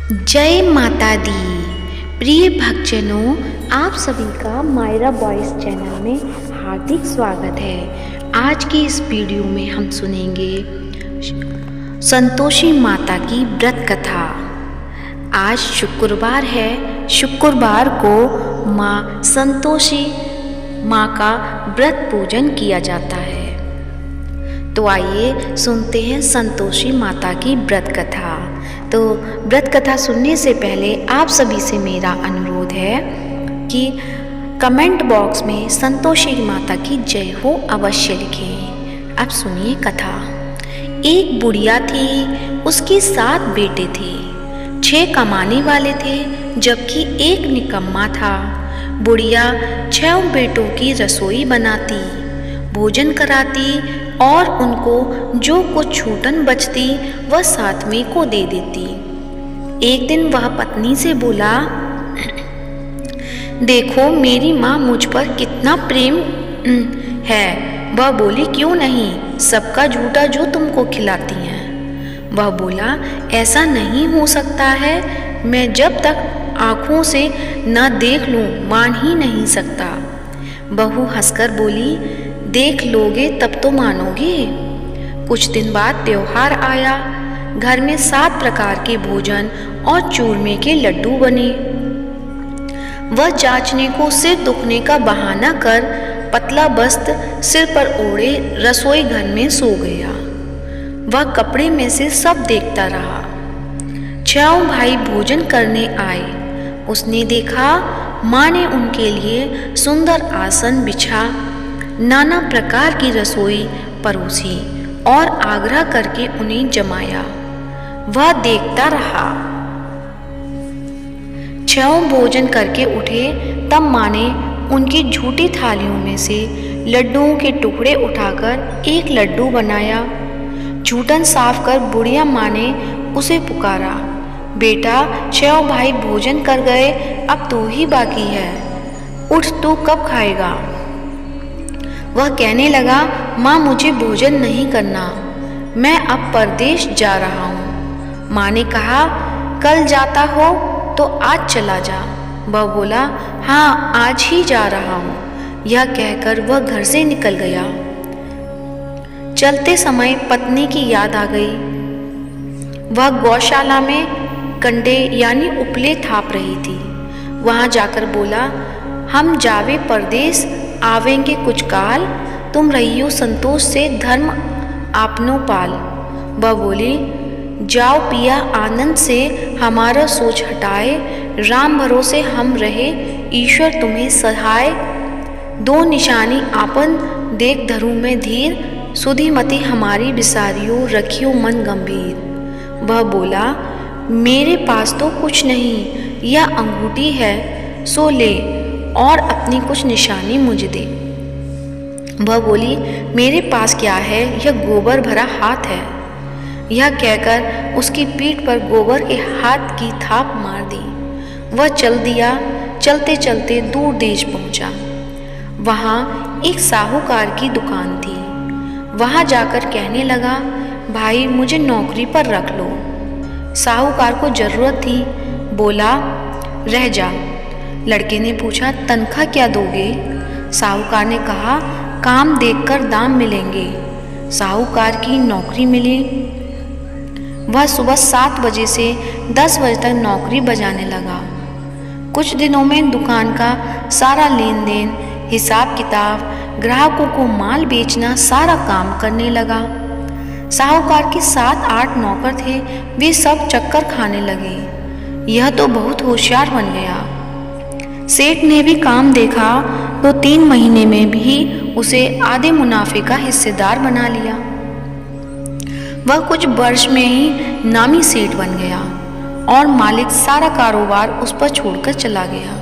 जय माता दी। प्रिय भक्तजनों, आप सभी का मायरा वॉइस चैनल में हार्दिक स्वागत है। आज की इस वीडियो में हम सुनेंगे संतोषी माता की व्रत कथा। आज शुक्रवार है। शुक्रवार को माँ संतोषी माँ का व्रत पूजन किया जाता है। तो आइए सुनते हैं संतोषी माता की व्रत कथा। तो व्रत कथा सुनने से पहले आप सभी से मेरा अनुरोध है कि कमेंट बॉक्स में संतोषी माता की जय हो अवश्य लिखें। अब सुनिए कथा। एक बुढ़िया थी, उसके 7 बेटे थे। 6 कमाने वाले थे जबकि एक निकम्मा था। बुढ़िया 6 बेटों की रसोई बनाती, भोजन कराती और उनको जो कुछ छूटन बचती वह सातवें को दे देती। एक दिन वह पत्नी से बोला, देखो मेरी माँ मुझ पर कितना प्रेम है। वह बोली, क्यों नहीं, सबका झूठा जो तुमको खिलाती हैं। वह बोला, ऐसा नहीं हो सकता है, मैं जब तक आँखों से न देख लूँ मान ही नहीं सकता। बहू हंसकर बोली, देख लोगे तब तो मानोगे। कुछ दिन बाद त्योहार आया। घर में 7 प्रकार के भोजन और चूरमे के लड्डू बने। वह जांचने को सिर दुखने का बहाना कर पतला वस्त्र सिर पर ओढ़े रसोई घर में सो गया। वह कपड़े में से सब देखता रहा। 6 भाई भोजन करने आए। उसने देखा माँ ने उनके लिए सुंदर आसन बिछा, नाना प्रकार की रसोई परोसी और आग्रह करके उन्हें जमाया। वह देखता रहा। 6 भोजन करके उठे तब माँ ने उनकी झूठी थालियों में से लड्डुओं के टुकड़े उठाकर एक लड्डू बनाया। झूठन साफ कर बुढ़िया माँ ने उसे पुकारा, बेटा 6 भाई भोजन कर गए, अब तू ही बाकी है, उठ, तू कब खाएगा। वह कहने लगा, माँ मुझे भोजन नहीं करना, मैं अब परदेश जा रहा हूँ। माँ ने कहा, कल जाता हो तो आज चला जा। वह बोला, हाँ आज ही जा रहा हूँ। यह कहकर वह घर से निकल गया। चलते समय पत्नी की याद आ गई। वह गौशाला में कंडे यानी उपले थाप रही थी। वहाँ जाकर बोला, हम जावे परदेश आवेंगे कुछ काल, तुम रहियो संतोष से धर्म आपनो पाल। वह बोली, जाओ पिया आनंद से हमारा सोच हटाए, राम भरोसे हम रहे, ईश्वर तुम्हें सहाय। 2 निशानी आपन देख धरू में धीर, सुधीमती हमारी बिसारियो रखियो मन गंभीर। वह बोला, मेरे पास तो कुछ नहीं, यह अंगूठी है सो ले और अपनी कुछ निशानी मुझे दे। वह बोली, मेरे पास क्या है, यह गोबर भरा हाथ है। यह कहकर उसकी पीठ पर गोबर के हाथ की थाप मार दी। वह चल दिया। चलते चलते दूर देश पहुंचा। वहाँ एक साहूकार की दुकान थी। वहाँ जाकर कहने लगा, भाई मुझे नौकरी पर रख लो। साहूकार को जरूरत थी। बोला, रह जा। लड़के ने पूछा, तनख्वाह क्या दोगे। साहूकार ने कहा, काम देखकर दाम मिलेंगे। साहूकार की नौकरी मिली। वह सुबह 7 बजे से 10 बजे तक नौकरी बजाने लगा। कुछ दिनों में दुकान का सारा लेन देन, हिसाब किताब, ग्राहकों को माल बेचना सारा काम करने लगा। साहूकार के 7-8 नौकर थे, वे सब चक्कर खाने लगे। यह तो बहुत होशियार बन गया। सेठ ने भी काम देखा तो 3 महीने में भी उसे आधे मुनाफे का हिस्सेदार बना लिया। वह कुछ वर्ष में ही नामी सेठ बन गया और मालिक सारा कारोबार उस पर छोड़कर चला गया।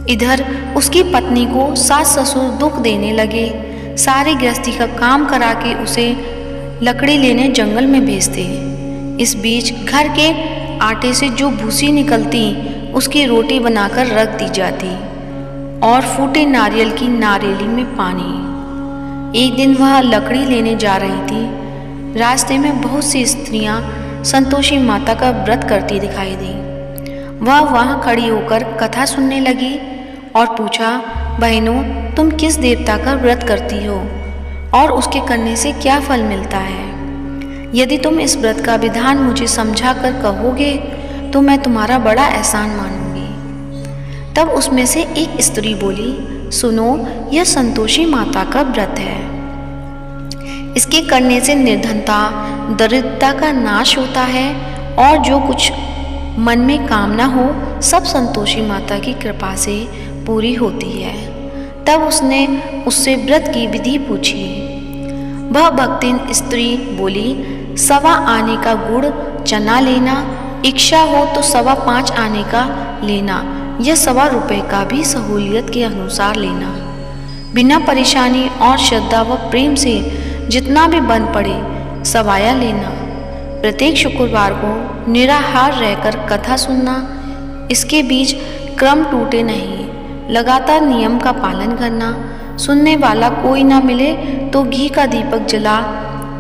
इधर उसकी पत्नी को सास ससुर दुख देने लगे। सारी गृहस्थी का काम करा के उसे लकड़ी लेने जंगल में भेजते। इस बीच घर के आटे से जो भूसी निकलती उसकी रोटी बनाकर रख दी जाती और फूटे नारियल की नारियली में पानी। एक दिन वह लकड़ी लेने जा रही थी। रास्ते में बहुत सी स्त्रियां संतोषी माता का व्रत करती दिखाई दी। वह वहाँ खड़ी होकर कथा सुनने लगी और पूछा, बहनों, तुम किस देवता का व्रत करती हो और उसके करने से क्या फल मिलता है? यदि तुम इस व्रत का विधान मुझे समझा कर कहोगे तो मैं तुम्हारा बड़ा एहसान मानूंगी। तब उसमें से एक स्त्री बोली, सुनो, यह संतोषी माता का व्रत है। इसके करने से निर्धनता, दरिद्रता का नाश होता है और जो कुछ मन में कामना हो सब संतोषी माता की कृपा से पूरी होती है। तब उसने उससे व्रत की विधि पूछी। वह भक्तिन स्त्री बोली, 1.25 आने का गुड़ चना लेना, इच्छा हो तो 5.25 आने का लेना या 1.25 रुपये का भी सहूलियत के अनुसार लेना। बिना परेशानी और श्रद्धा व प्रेम से जितना भी बन पड़े सवाया लेना। प्रत्येक शुक्रवार को निराहार रहकर कथा सुनना। इसके बीच क्रम टूटे नहीं, लगातार नियम का पालन करना। सुनने वाला कोई ना मिले तो घी का दीपक जला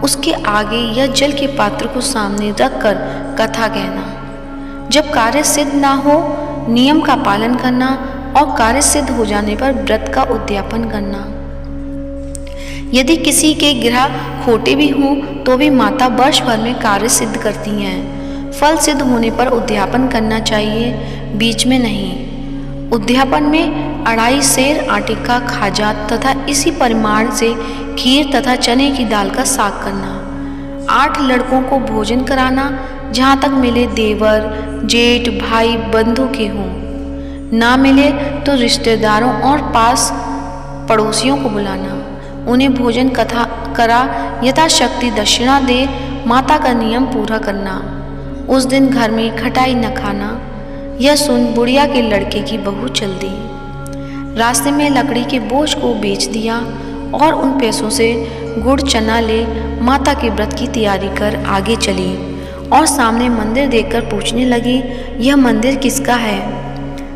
उसके आगे या जल के पात्र को सामने रखकर कथा कहना। जब कार्य सिद्ध ना हो नियम का पालन करना और कार्य सिद्ध हो जाने पर व्रत का उद्यापन करना। यदि किसी के ग्रह खोटे भी हों तो भी माता वर्ष भर में कार्य सिद्ध करती हैं। फल सिद्ध होने पर उद्यापन करना चाहिए, बीच में नहीं। उद्यापन में 2.5 सेर आटे का खाजा तथा इसी परिमाण से खीर तथा चने की दाल का साग करना। 8 लड़कों को भोजन कराना, जहाँ तक मिले देवर, जेठ, भाई, बंधु के हों। ना मिले तो रिश्तेदारों और पास पड़ोसियों को बुलाना। उन्हें भोजन कथा करा यथाशक्ति दक्षिणा दे माता का नियम पूरा करना। उस दिन घर में खटाई न खाना। यह सुन बुढ़िया के लड़के की बहू चल दी। रास्ते में लकड़ी के बोझ को बेच दिया और उन पैसों से गुड़ चना ले माता के व्रत की तैयारी कर आगे चली और सामने मंदिर देखकर पूछने लगी, यह मंदिर किसका है?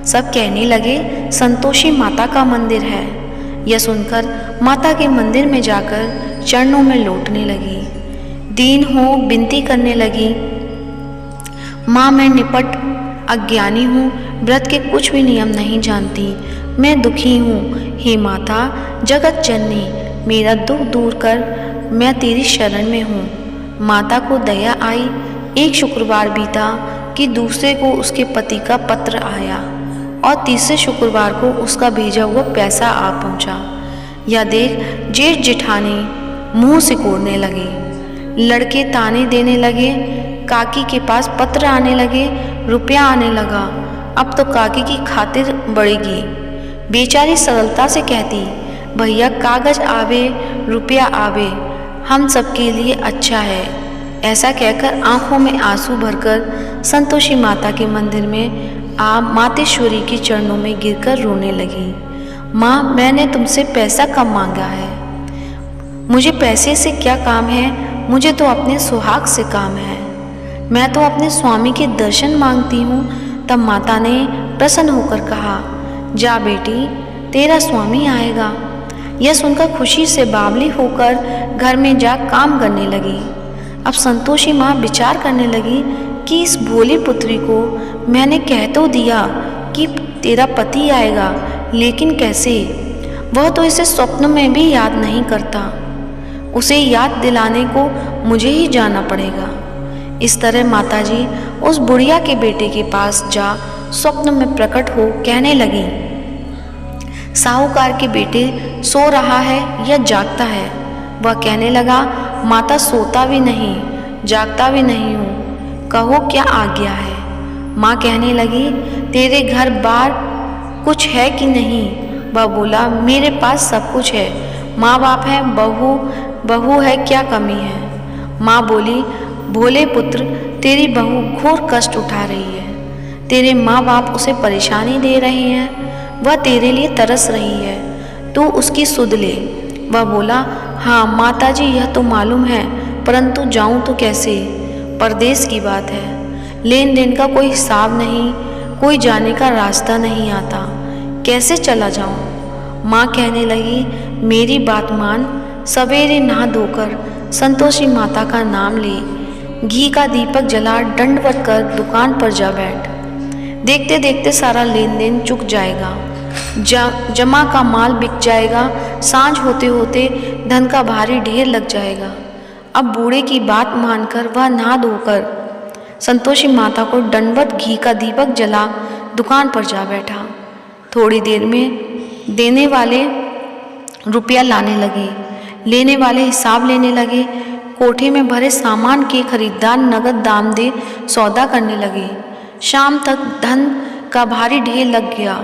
सब कहने लगे, संतोषी माता का मंदिर है। यह सुनकर माता के मंदिर में जाकर चरणों में लौटने लगी। दीन हो विनती करने लगी, माँ, मैं निपट अज्ञानी हूँ, व्रत के कुछ भी नियम नहीं जानती, मैं दुखी हूँ। हे माता जगत जननी, मेरा दुख दूर कर, मैं तेरी शरण में हूँ। माता को दया आई। एक शुक्रवार बीता कि दूसरे को उसके पति का पत्र आया और तीसरे शुक्रवार को उसका भेजा हुआ पैसा आ पहुँचा। यह देख जेठ जेठानी मुँह सिकोड़ने लगे। लड़के ताने देने लगे। काकी के पास पत्र आने लगे, रुपया आने लगा। अब तो काकी की खातिर बढ़ेगी। बेचारी सरलता से कहती, भैया कागज आवे रुपया आवे, हम सबके लिए अच्छा है। ऐसा कहकर आंखों में आंसू भरकर संतोषी माता के मंदिर में मातेश्वरी के चरणों में गिरकर रोने लगी। माँ, मैंने तुमसे पैसा कम मांगा है, मुझे पैसे से क्या काम है, मुझे तो अपने सुहाग से काम है। मैं तो अपने स्वामी के दर्शन मांगती हूँ। तब माता ने प्रसन्न होकर कहा, जा बेटी, तेरा स्वामी आएगा। यह सुनकर खुशी से बावली होकर घर में जा काम करने लगी। अब संतोषी माँ विचार करने लगी कि इस भोली पुत्री को मैंने कह तो दिया कि तेरा पति आएगा, लेकिन कैसे? वह तो इसे स्वप्न में भी याद नहीं करता। उसे याद दिलाने को मुझे ही जाना पड़ेगा। इस तरह माताजी उस बुढ़िया के बेटे के पास जा स्वप्न में प्रकट हो कहने लगी, साहूकार के बेटे सो रहा है या जागता है? वह कहने लगा, माता सोता भी नहीं, जागता भी नहीं हूँ, कहो क्या आज्ञा है? माँ कहने लगी, तेरे घर बार कुछ है कि नहीं? वह बोला, मेरे पास सब कुछ है, माँ बाप है, बहू है, क्या कमी है? माँ बोली, भोले पुत्र, तेरी बहू घोर कष्ट उठा रही है, तेरे माँ बाप उसे परेशानी दे रहे हैं, वह तेरे लिए तरस रही है, तू उसकी सुध ले। वह बोला, हाँ माताजी, यह तो मालूम है, परंतु जाऊं तो कैसे? परदेश की बात है, लेन देन का कोई हिसाब नहीं, कोई जाने का रास्ता नहीं आता, कैसे चला जाऊं? माँ कहने लगी, मेरी बात मान, सवेरे नहा धोकर संतोषी माता का नाम ले, घी का दीपक जला दंडवत कर दुकान पर जा बैठ। देखते देखते सारा लेन देन चुक जाएगा, जमा का माल बिक जाएगा, सांझ होते होते धन का भारी ढेर लग जाएगा। अब बूढ़े की बात मानकर वह नहा धोकर संतोषी माता को दंडवत घी का दीपक जला दुकान पर जा बैठा। थोड़ी देर में देने वाले रुपया लाने लगे, लेने वाले हिसाब लेने लगे। कोठे में भरे सामान के खरीदार नगद दाम दे सौदा करने लगे। शाम तक धन का भारी ढेर लग गया।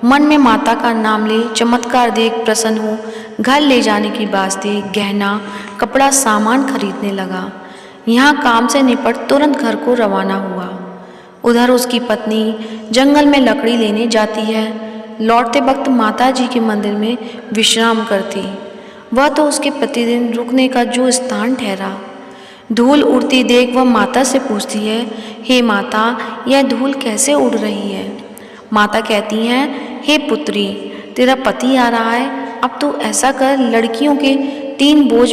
मन में माता का नाम ले, चमत्कार देख प्रसन्न हो, घर ले जाने की वास्ते गहना कपड़ा सामान खरीदने लगा। यहाँ काम से निपट तुरंत घर को रवाना हुआ। उधर उसकी पत्नी जंगल में लकड़ी लेने जाती है। लौटते वक्त माता जी के मंदिर में विश्राम करती। वह तो उसके प्रतिदिन रुकने का जो स्थान ठहरा। धूल उड़ती देख वह माता से पूछती है, हे माता, यह धूल कैसे उड़ रही है? माता कहती हैं, हे पुत्री, तेरा पति आ रहा है, अब तू ऐसा कर, लकड़ियों के 3 बोझ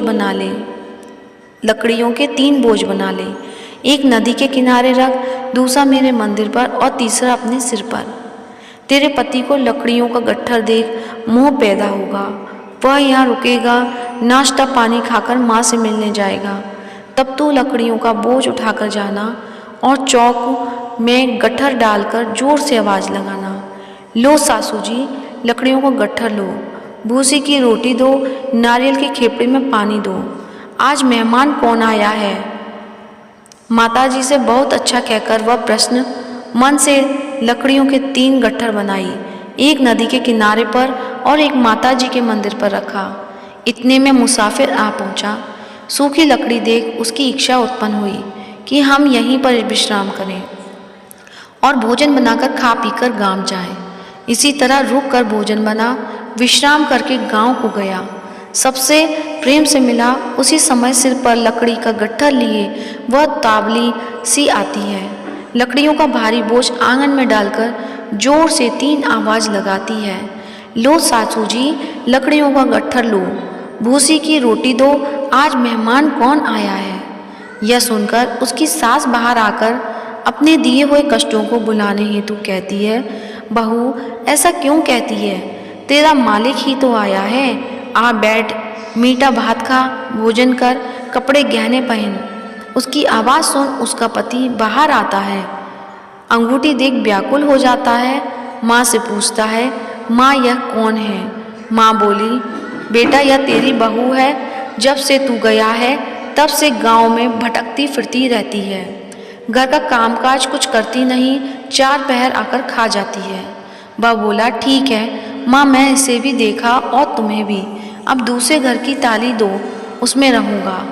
बना ले। एक नदी के किनारे रख, दूसरा मेरे मंदिर पर और तीसरा अपने सिर पर। तेरे पति को लकड़ियों का गट्ठर देख मोह पैदा होगा। वह यहाँ रुकेगा, नाश्ता पानी खाकर माँ से मिलने जाएगा। तब तू लकड़ियों का बोझ उठाकर जाना और चौक में गट्ठर डालकर जोर से आवाज़ लगाना, लो सासू जी, लकड़ियों का गट्ठर लो, भूसी की रोटी दो, नारियल के खेपड़े में पानी दो, आज मेहमान कौन आया है? माताजी से बहुत अच्छा कहकर वह प्रश्न मन से लकड़ियों के 3 गट्ठर बनाई, एक नदी के किनारे पर और एक माताजी के मंदिर पर रखा। इतने में मुसाफिर आ पहुंचा। सूखी लकड़ी देख उसकी इच्छा उत्पन्न हुई कि हम यहीं पर विश्राम करें और भोजन बनाकर खा पीकर गांव जाएं। इसी तरह रुक कर भोजन बना, विश्राम करके गांव को गया। सबसे प्रेम से मिला। उसी समय सिर पर लकड़ी का गट्ठर लिए वह तावली सी आती है। लकड़ियों का भारी बोझ आंगन में डालकर जोर से 3 आवाज़ लगाती है, लो सासू जी, लकड़ियों का गट्ठर लो, भूसी की रोटी दो, आज मेहमान कौन आया है? यह सुनकर उसकी सास बाहर आकर अपने दिए हुए कष्टों को बुलाने हेतु कहती है, बहू, ऐसा क्यों कहती है? तेरा मालिक ही तो आया है। आ बैठ, मीठा भात खा, भोजन कर, कपड़े गहने पहन। उसकी आवाज़ सुन उसका पति बाहर आता है। अंगूठी देख व्याकुल हो जाता है। माँ से पूछता है, माँ यह कौन है? माँ बोली, बेटा यह तेरी बहू है। जब से तू गया है तब से गांव में भटकती फिरती रहती है। घर का कामकाज कुछ करती नहीं, 4 पहर आकर खा जाती है। वह बोला, ठीक है माँ, मैं इसे भी देखा और तुम्हें भी। अब दूसरे घर की ताली दो, उसमें रहूँगा।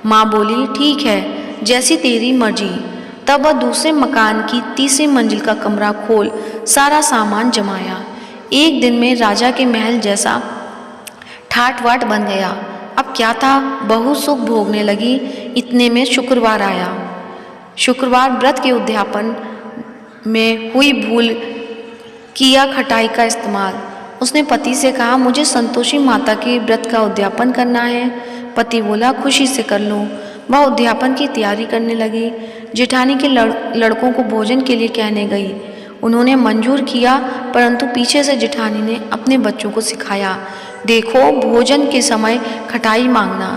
माँ बोली, ठीक है, जैसी तेरी मर्जी। तब वह दूसरे मकान की 3री मंजिल का कमरा खोल सारा सामान जमाया। एक दिन में राजा के महल जैसा ठाट वाट बन गया। अब क्या था, बहू सुख भोगने लगी। इतने में शुक्रवार आया। शुक्रवार व्रत के उद्यापन में हुई भूल किया खटाई का इस्तेमाल। उसने पति से कहा, मुझे संतोषी माता के व्रत का उद्यापन करना है। पति बोला, खुशी से कर लो। वह उद्यापन की तैयारी करने लगी। जेठानी के लड़कों को भोजन के लिए कहने गई। उन्होंने मंजूर किया, परंतु पीछे से जेठानी ने अपने बच्चों को सिखाया, देखो भोजन के समय खटाई मांगना,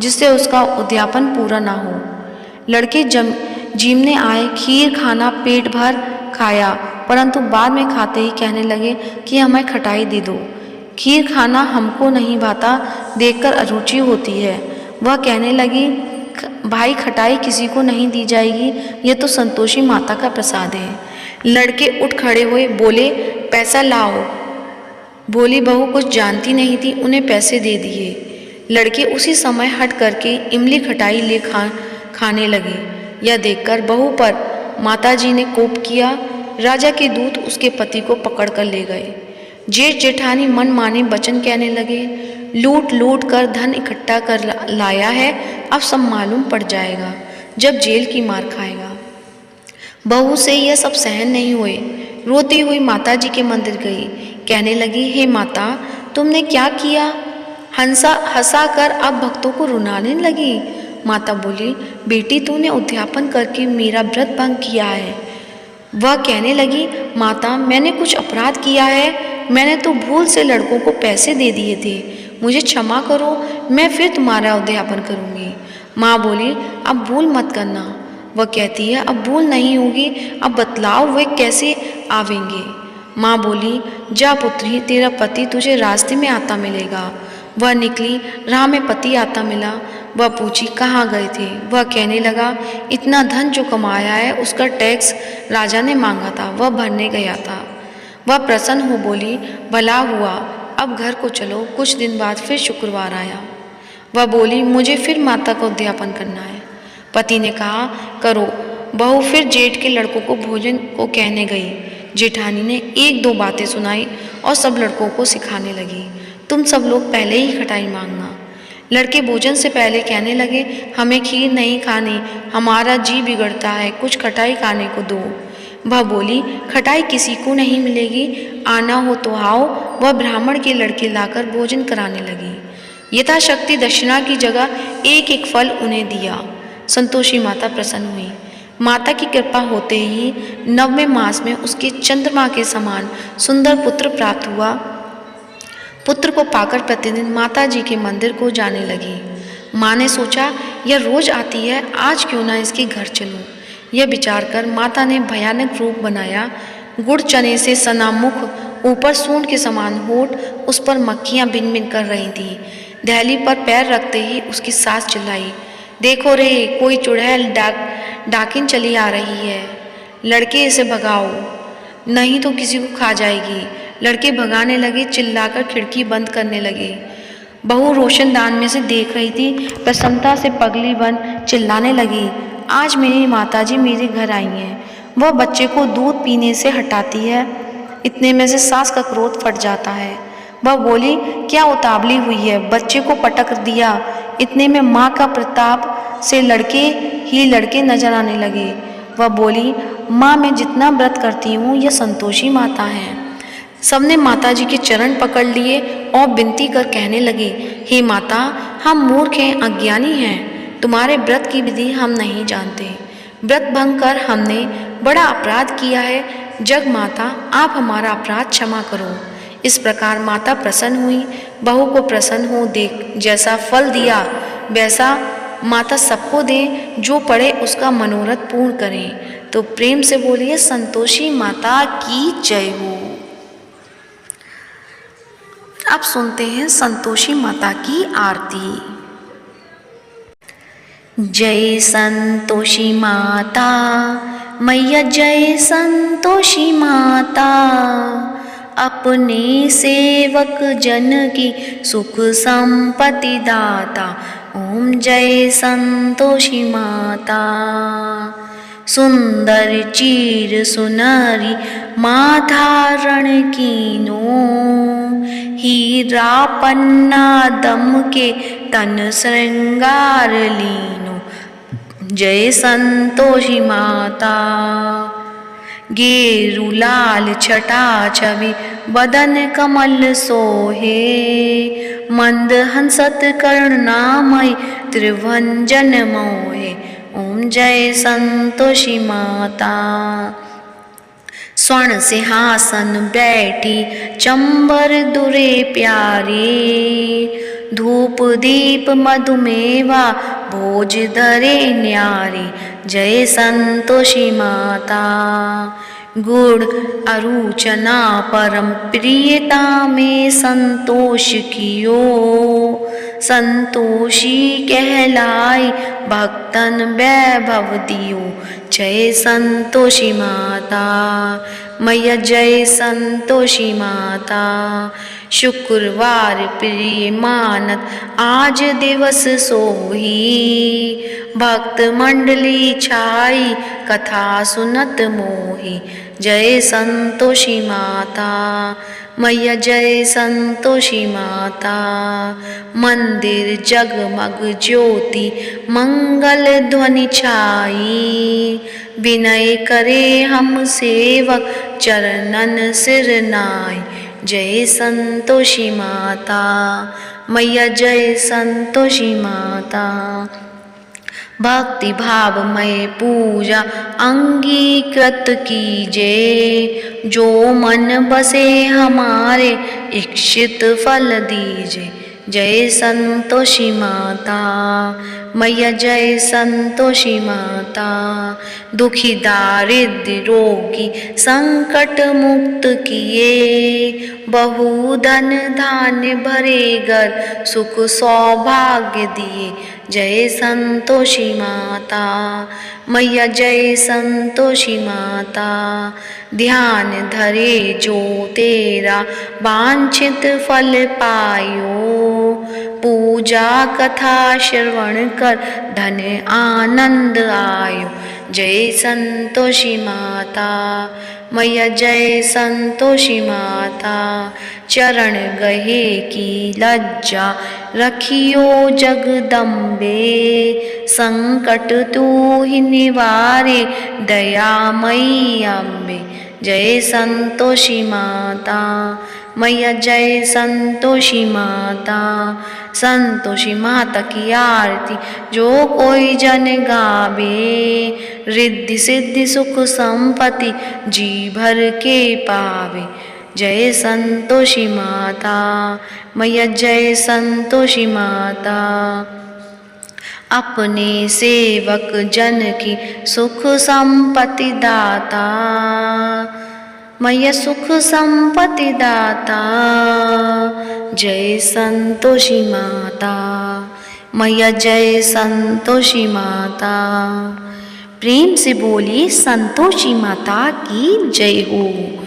जिससे उसका उद्यापन पूरा ना हो। लड़के जीमने आए, खीर खाना पेट भर खाया, परंतु बाद में खाते ही कहने लगे कि हमें खटाई दे दो। खीर खाना हमको नहीं भाता, देखकर अरुचि होती है। वह कहने लगी, भाई खटाई किसी को नहीं दी जाएगी, यह तो संतोषी माता का प्रसाद है। लड़के उठ खड़े हुए, बोले, पैसा लाओ। बोली बहू कुछ जानती नहीं थी, उन्हें पैसे दे दिए। लड़के उसी समय हट करके इमली खटाई ले खाने लगे। यह देखकर बहू पर माताजी ने कोप किया। राजा के दूत उसके पति को पकड़ कर ले गए। जेठ जेठानी मन माने वचन कहने लगे, लूट लूट कर धन इकट्ठा कर लाया है, अब सब मालूम पड़ जाएगा जब जेल की मार खाएगा। बहू से यह सब सहन नहीं हुए। रोती हुई माताजी के मंदिर गई। कहने लगी, हे माता, तुमने क्या किया? हंसा कर अब भक्तों को रुलाने लगी। माता बोली, बेटी तूने उद्यापन करके मेरा व्रत भंग किया है। वह कहने लगी, माता मैंने कुछ अपराध किया है, मैंने तो भूल से लड़कों को पैसे दे दिए थे, मुझे क्षमा करो, मैं फिर तुम्हारा उद्यापन करूँगी। माँ बोली, अब भूल मत करना। वह कहती है, अब भूल नहीं होगी, अब बतलाओ वे कैसे आवेंगे। माँ बोली, जा पुत्री, तेरा पति तुझे रास्ते में आता मिलेगा। वह निकली, राह में पति आता मिला। वह पूछी, कहाँ गए थे? वह कहने लगा, इतना धन जो कमाया है उसका टैक्स राजा ने मांगा था, वह भरने गया था। वह प्रसन्न हो बोली, भला हुआ, अब घर को चलो। कुछ दिन बाद फिर शुक्रवार आया। वह बोली, मुझे फिर माता का उद्यापन करना है। पति ने कहा, करो। बहू फिर जेठ के लड़कों को भोजन को कहने गई। जेठानी ने एक दो बातें सुनाई और सब लड़कों को सिखाने लगी, तुम सब लोग पहले ही खटाई मांगना। लड़के भोजन से पहले कहने लगे, हमें खीर नहीं खानी, हमारा जी बिगड़ता है, कुछ खटाई खाने को दो। वह बोली, खटाई किसी को नहीं मिलेगी, आना हो तो आओ। वह ब्राह्मण के लड़के लाकर भोजन कराने लगी। यथाशक्ति दक्षिणा की जगह एक एक फल उन्हें दिया। संतोषी माता प्रसन्न हुई। माता की कृपा होते ही 9वें मास में उसके चंद्रमा के समान सुंदर पुत्र प्राप्त हुआ। पुत्र को पाकर प्रतिदिन माता जी के मंदिर को जाने लगी। माँ ने सोचा, यह रोज आती है, आज क्यों ना इसके घर चलूं। यह विचार कर माता ने भयानक रूप बनाया। गुड़ चने से सना मुख, ऊपर सूंड के समान होठ, उस पर मक्खियाँ भिन भिन कर रही थीं। दहली पर पैर रखते ही उसकी सास चिल्लाई, देखो रे, कोई चुड़ैल डाकिन चली आ रही है, लड़के इसे भगाओ, नहीं तो किसी को खा जाएगी। लड़के भगाने लगे, चिल्लाकर खिड़की बंद करने लगे। बहू रोशनदान में से देख रही थी, प्रसन्नता से पगली बन चिल्लाने लगी, आज मेरी माताजी मेरे घर आई हैं। वह बच्चे को दूध पीने से हटाती है, इतने में से सास का क्रोध फट जाता है। वह बोली, क्या उतावली हुई है, बच्चे को पटक दिया। इतने में माँ का प्रताप से लड़के ही लड़के नजर आने लगे। वह बोली, माँ मैं जितना व्रत करती हूँ यह संतोषी माता हैं। सबने माता जी के चरण पकड़ लिए और विनती कर कहने लगे, हे माता, हम मूर्ख हैं, अज्ञानी हैं, तुम्हारे व्रत की विधि हम नहीं जानते। व्रत भंग कर हमने बड़ा अपराध किया है, जग माता आप हमारा अपराध क्षमा करो। इस प्रकार माता प्रसन्न हुई। बहू को प्रसन्न हो देख जैसा फल दिया वैसा माता सबको दे, जो पड़े उसका मनोरथ पूर्ण करें। तो प्रेम से बोलिए, संतोषी माता की जय हो। अब सुनते हैं संतोषी माता की आरती। जय संतोषी माता मैया, जय संतोषी माता, अपने सेवक जन की सुख संपत्ति दाता। ओम जय संतोषी माता। सुंदर चीर सुनरी माधारण कीनो, हीरा पन्ना दम के तन श्रृंगार लीनो। जय संतोषी माता। गेरु लाल छटा छवि बदन कमल सोहे, मंद हंसत करुणामय त्रिभंजन मोहे। ओम जय संतोषी माता। स्वर्ण सिंहासन बैठी चंबर दुरे प्यारे, धूप दीप मधुमेवा भोज धरे न्यारे। जय संतोषी माता। गुड़ अरुचना परम प्रियता में संतोष कियो, संतोषी कहलाई भक्तन वैभव दियो। जय संतोषी माता मैया, जय संतोषी माता। शुक्रवार प्रिय मानत आज दिवस सोही, भक्त मंडली छाई कथा सुनत मोही। जय संतोषी माता मैया, जय संतोषी माता। मंदिर जगमग ज्योति मंगल ध्वनि छाई, विनय करे हम सेवक चरणन सिर नाई। जय संतोषी माता मैया, जय संतोषी माता। भक्ति भावमय पूजा अंगीकृत कीजे, जो मन बसे हमारे इच्छित फल दीजे। जय संतोषी माता मैया, जय संतोषी माता। दुखी दारिद्र रोगी संकट मुक्त किए, बहुधन धान्य भरे घर सुख सौभाग्य दिए। जय संतोषी माता मैया, जय संतोषी माता। ध्यान धरे जो तेरा वांछित फल पायो, पूजा कथा श्रवण कर धन आनंद आयो। जय संतोषी माता मैया, जय संतोषी माता। चरण गहे की लज्जा रखियो जगदम्बे, संकट तू ही निवारे दयामयी अम्बे। जय संतोषी माता मैया, जय संतोषी माता। संतोषी माता की आरती जो कोई जन गावे, रिद्धि सिद्धि सुख संपत्ति जी भर के पावे। जय संतोषी माता मैया, जय संतोषी माता। अपने सेवक जन की सुख संपत्ति दाता मैया, सुख संपत्ति दाता। जय संतोषी माता मैया, जय संतोषी माता। प्रेम से बोलिए संतोषी माता की जय हो।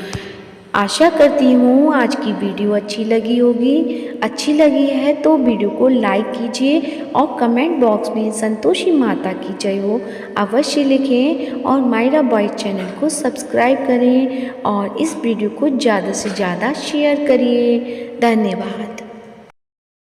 आशा करती हूँ आज की वीडियो अच्छी लगी होगी। अच्छी लगी है तो वीडियो को लाइक कीजिए और कमेंट बॉक्स में संतोषी माता की जय हो अवश्य लिखें, और मायरा बॉयज चैनल को सब्सक्राइब करें और इस वीडियो को ज़्यादा से ज़्यादा शेयर करिए। धन्यवाद।